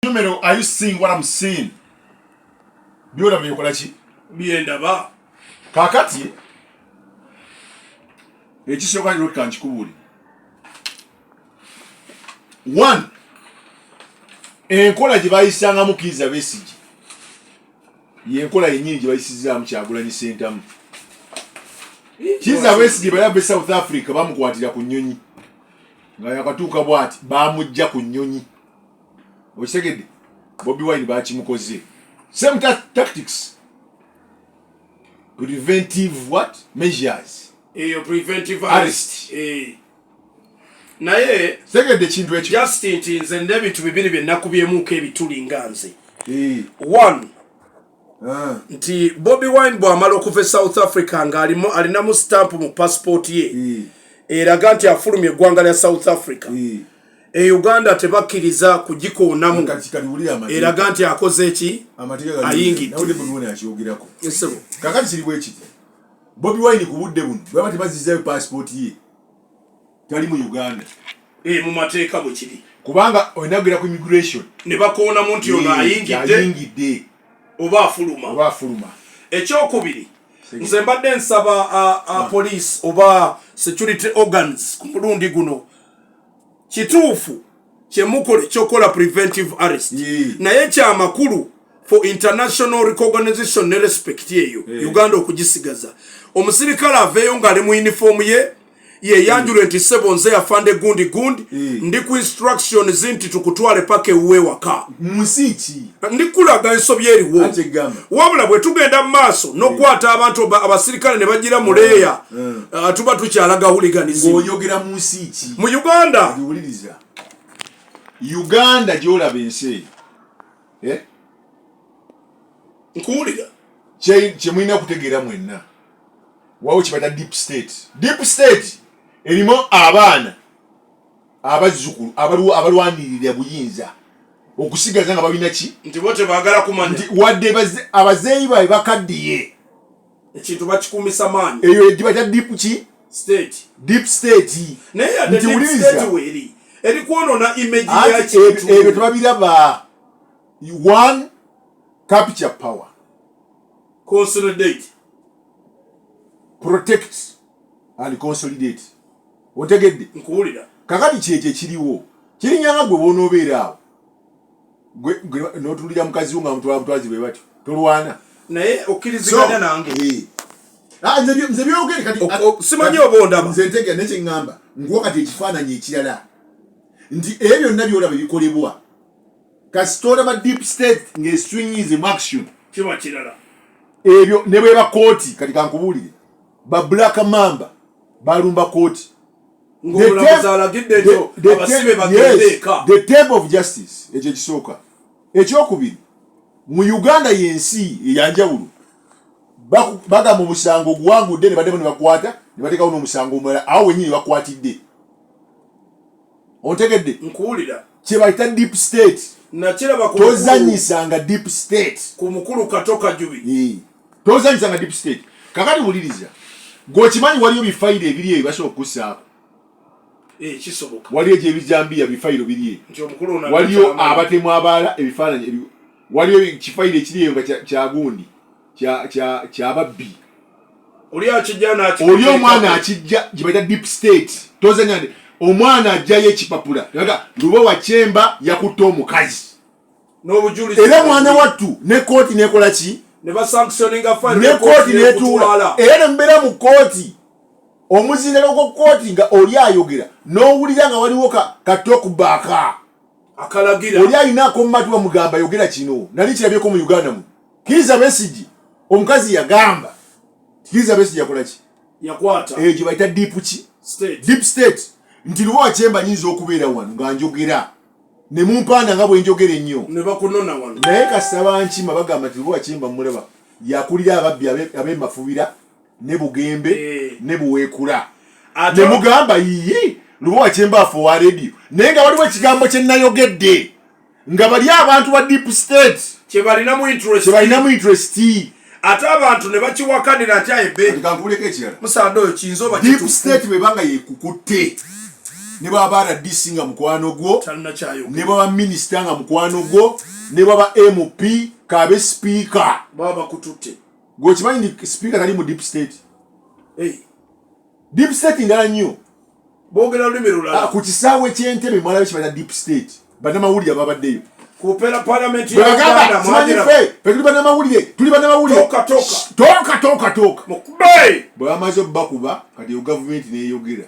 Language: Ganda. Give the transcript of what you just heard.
Numero, are you seeing what I'm seeing? BYOLABA BYENDABA. Kakati. Ekisooka Rockie kanchikubuli. 1. Enkola gye bayisangamu Kizza Besigye. Yenkola yennyini gye bayisizaamu Kyagulanyi Ssentamu. Kizza Besigye bwe South Africa bamukwatira ku nnyonyi. Nga yakatuuka bw'ati baamujja ku nnyonyi. Okitegedde? Bobi Wine baakimukoze. Same tactics. Preventive what? Measures. Preventive arrest. Naye segedde kintu ekyo. Just nze ndebintu bibiri bye nakubyemu ebituli nga nze. 1. Nti Bobi Wine bw'amala okuva South Africa nga alinamu stamp mu passport ye. Eraga nti afulumye eggwanga lya South Africa. Uganda tebakkiriza kugikoonamu. Eraga nti akoze eki? Ayingidde. Kakati kiri bwe kiti. Bobi Wine ku budde buno bwe bati bazizzayo passport ye. Tali mu Uganda. Mu mateeka bwe kiri. Kubanga oinagira ku immigration. Ne bakoonamu nti ono ayingidde. Oba afuluma. Ekyokubiri. Nze mbadde nsaba police oba security organs ku mulundi guno. Kituufu kyemukole kyokola preventive arrest. Naye kyamakulu for international recognition ne respect yeyo. Uganda okugisigaza. Omusirikale aveeyo ng'ali mu uniform ye yanjule nti sebonze yafande gundi ndi ku instruction zinti tukutwale pake uwe waka musiki ndikulaga ensobi eriwo wabula bwe tugenda mu maaso n'okwata abantu abasirikale ne bagira muleya tuba tukyalaga hooliganism oyogera musiki mu Uganda gy'olaba ensi nkuwulira kye mulina kutegeera mwenna wawo kibata deep state erimo abaana abazzukulu abalwanirira buyinza okusigaza nga babina ki nti bote baagala kumanya nti wadde abazeeyi baabwe bakaddiye ekintu bakikumisa maanyi eyo gibata deep state naye ate deep state weeri eri kwonona image ya kintu ebyo tebabiraba. 1. Capture power, consolidate, protect and consolidate. Otegedde nkuwulira kakati kyekyo ekiriwo kirinyanga gwe bw'onoobeera awo gwe n'otulira mukazi wo nga mutwazi bwe batyo tolwana naye okkiriziganya nange nze byogere kati simanyi oba ondaba nze ntegera nekye ŋŋamba nkuwa kati ekifaananyi ekirala nti ebyo byonna byolaba bikolebwa kasitolaba deep state ng'eswinyize mu action kiba kirala ebyo ne bwe bakooti kati kankubuulire ba black mamba balumba kooti the table of justice ekyo ekisooka. Ekyokubiri mu Uganda yensi eyanjawulo bagamba omusango oguwangudde ne baddemu ne bakwata ne bateekawo n'omusango omulala awo wennyini bakwatidde. Ontegedde nkuwulira kye bayita deep state tozanyisanga deep state ku mukulu katoka jubi tozanyisanga deep state. Kakati wuliriza gwokimanyi waliyo bifayiro ebiri eyo basobola okukussaako kisoboka waliyo gyebijambiya bifayiro biri eyo waliyo abatemu abaala ebifaananyi waliyo kifayiro ekiri eyo nga kyagundi kyababbi oli omwana akijja gyebayita deep state tozanya omwana ajjayo ekipapula Lubowa Kyemba yakutte omukazi era mwana wattu ne kooti nekola ki ne kooti netuula era nembeera mu kooti omuzindalo gwo kooti nga oli ayogera n'owulira nga waliwo katokubaaka akalagira oli ayinaako mu matu bamugamba yogera kino nali kirabyeko mu Uganda mu Kizza Besigye omukazi yagamba Kizza Besigye yakola ki yakwata gye bayita deep state nti Lubowa Kyemba nyinza okubeera wano nga njogera ne mumpanda nga bwe njogera ennyo ne bakunona wano naye kasaba nkima bagamba nti Lubowa Kyemba mulaba yakulira ababbi ab'emafubira ne Bugembe ne Buweekula ne mugamba yiyi Lubowa Kyemba afuwa radio naye nga waliwo ekigambo kye nayogedde nga bali abantu ba deep state kye balinamu interest ate abantu ne bakiwakanira nti ayebe kankuleko ekirala musando oyo kiyinza oba deep state bwebanga yekukutte ne baba RDC nga mukwano gwo talina kyayo ne baba minister nga mukwano gwo ne baba MP kabe speaker baba kututte gwo kimanyi ndi speaker kali mu deep state deep state ngala nnyo bogera olulimi lulala ku kisaawe ky'entebe mwalabe kibata deep state banamawulire ababaddeyo kupera parliament ya Uganda mwagira tuli banamawulire toka mukube bwe amaze bakuba kati government neyogera